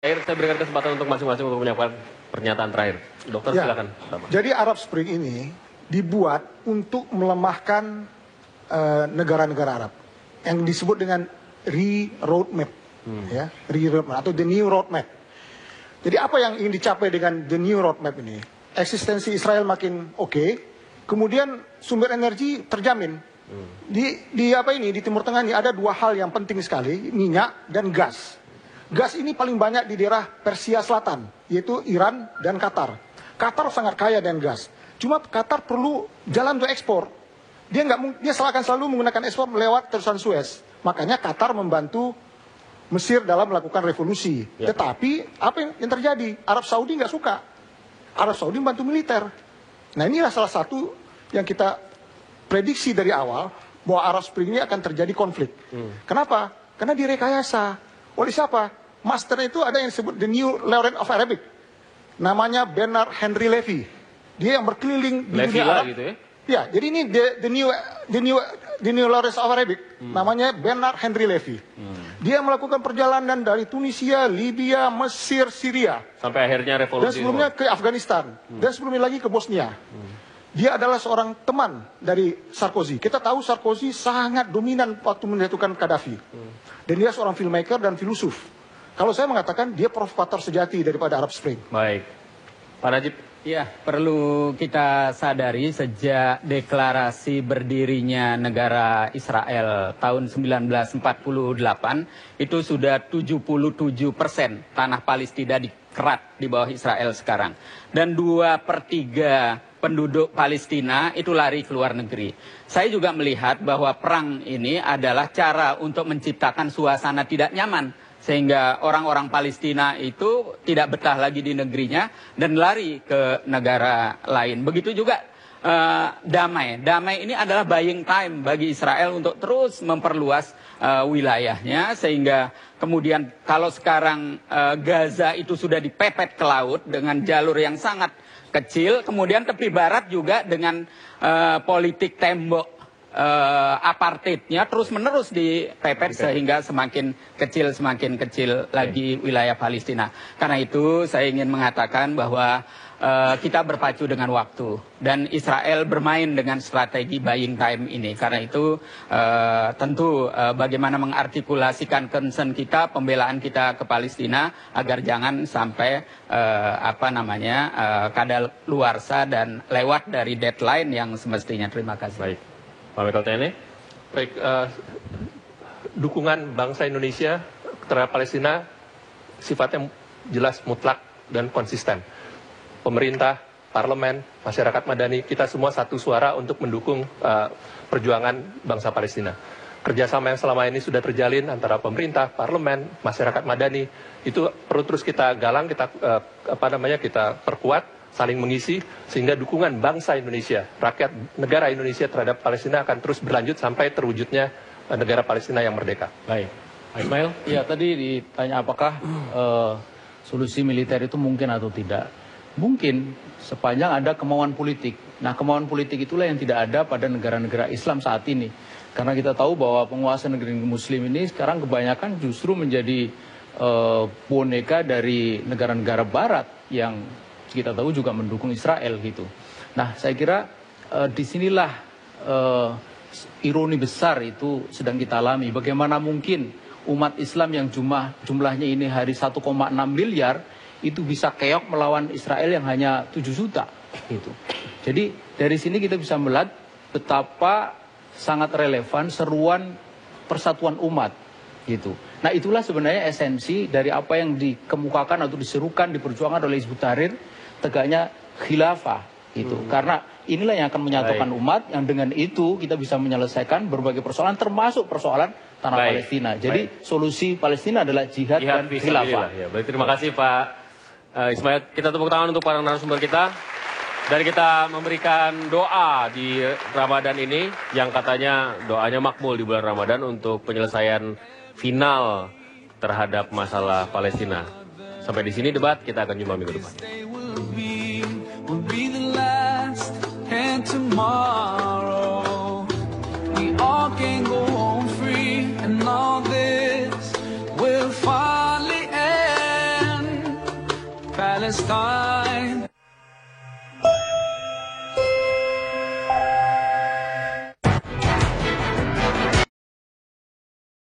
Saya berikan kesempatan untuk masing-masing untuk menyampaikan pernyataan terakhir. Dokter, silakan. Jadi Arab Spring ini dibuat untuk melemahkan negara-negara Arab yang disebut dengan roadmap, ya, roadmap atau the new roadmap. Jadi apa yang ingin dicapai dengan the new roadmap ini? Eksistensi Israel makin oke, kemudian sumber energi terjamin. Di Timur Tengah ini ada dua hal yang penting sekali, minyak dan gas. Gas ini paling banyak di daerah Persia Selatan, yaitu Iran dan Qatar. Qatar sangat kaya dengan gas. Cuma Qatar perlu jalan untuk ekspor. Dia akan selalu menggunakan ekspor lewat terusan Suez. Makanya Qatar membantu Mesir dalam melakukan revolusi. Ya. Tetapi apa yang terjadi? Arab Saudi nggak suka. Arab Saudi membantu militer. Nah, inilah salah satu yang kita prediksi dari awal bahwa Arab Spring ini akan terjadi konflik. Kenapa? Karena direkayasa. Oleh siapa? Master itu ada yang disebut the new Lauren of Arabic. Namanya Bernard Henry Levy. Dia yang berkeliling di dunia Arab. Gitu ya? Ya, jadi ini the new Lauren of Arabic. Namanya Bernard Henry Levy. Dia melakukan perjalanan dari Tunisia, Libya, Mesir, Syria. Sampai akhirnya revolusi. Dan sebelumnya ke Afghanistan. Dan sebelumnya lagi ke Bosnia. Dia adalah seorang teman dari Sarkozy. Kita tahu Sarkozy sangat dominan waktu menjatuhkan Gaddafi. Dan dia seorang filmmaker dan filosof. Kalau saya mengatakan dia provokator sejati daripada Arab Spring. Baik. Pak Najib. Ya, perlu kita sadari sejak deklarasi berdirinya negara Israel tahun 1948, itu sudah 77% tanah Palestina dikerat di bawah Israel sekarang. Dan 2/3 penduduk Palestina itu lari ke luar negeri. Saya juga melihat bahwa perang ini adalah cara untuk menciptakan suasana tidak nyaman. Sehingga orang-orang Palestina itu tidak betah lagi di negerinya dan lari ke negara lain. Begitu juga damai. Damai ini adalah buying time bagi Israel untuk terus memperluas wilayahnya. Sehingga kemudian kalau sekarang Gaza itu sudah dipepet ke laut dengan jalur yang sangat kecil. Kemudian tepi barat juga dengan politik tembok apartheidnya terus-menerus dipepet sehingga semakin kecil lagi wilayah Palestina. Karena itu saya ingin mengatakan bahwa kita berpacu dengan waktu dan Israel bermain dengan strategi buying time ini. Karena itu tentu bagaimana mengartikulasikan concern kita, pembelaan kita ke Palestina agar jangan sampai kadaluarsa dan lewat dari deadline yang semestinya. Terima kasih. Baik. Pak Michael TNI. Baik, dukungan bangsa Indonesia terhadap Palestina sifatnya jelas, mutlak, dan konsisten. Pemerintah, parlemen, masyarakat madani, kita semua satu suara untuk mendukung perjuangan bangsa Palestina. Kerjasama yang selama ini sudah terjalin antara pemerintah, parlemen, masyarakat madani, itu perlu terus kita galang, kita perkuat, saling mengisi, sehingga dukungan bangsa Indonesia, rakyat negara Indonesia terhadap Palestina akan terus berlanjut sampai terwujudnya negara Palestina yang merdeka. Baik. Ismail? Ya, tadi ditanya apakah solusi militer itu mungkin atau tidak. Mungkin sepanjang ada kemauan politik. Nah, kemauan politik itulah yang tidak ada pada negara-negara Islam saat ini. Karena kita tahu bahwa penguasa negeri Muslim ini sekarang kebanyakan justru menjadi boneka dari negara-negara Barat yang kita tahu juga mendukung Israel gitu. Nah, saya kira disinilah ironi besar itu sedang kita alami. Bagaimana mungkin umat Islam yang jumlahnya ini hari 1,6 miliar itu bisa keok melawan Israel yang hanya 7 juta gitu. Jadi dari sini kita bisa melihat betapa sangat relevan seruan persatuan umat gitu. Nah, itulah sebenarnya esensi dari apa yang dikemukakan atau diserukan, diperjuangkan oleh Hizbut Tahrir, tegaknya khilafah gitu. Karena inilah yang akan menyatukan umat, yang dengan itu kita bisa menyelesaikan berbagai persoalan termasuk persoalan tanah Palestina. Jadi solusi Palestina adalah jihad dan khilafah. Ya, baik, terima kasih Pak Ismail. Kita tepuk tangan untuk para narasumber kita. Dan kita memberikan doa di Ramadan ini yang katanya doanya makbul di bulan Ramadan untuk penyelesaian final terhadap masalah Palestina. Sampai di sini debat, kita akan jumpa minggu depan. Tomorrow we all can go home free and all this will finally end. Palestine.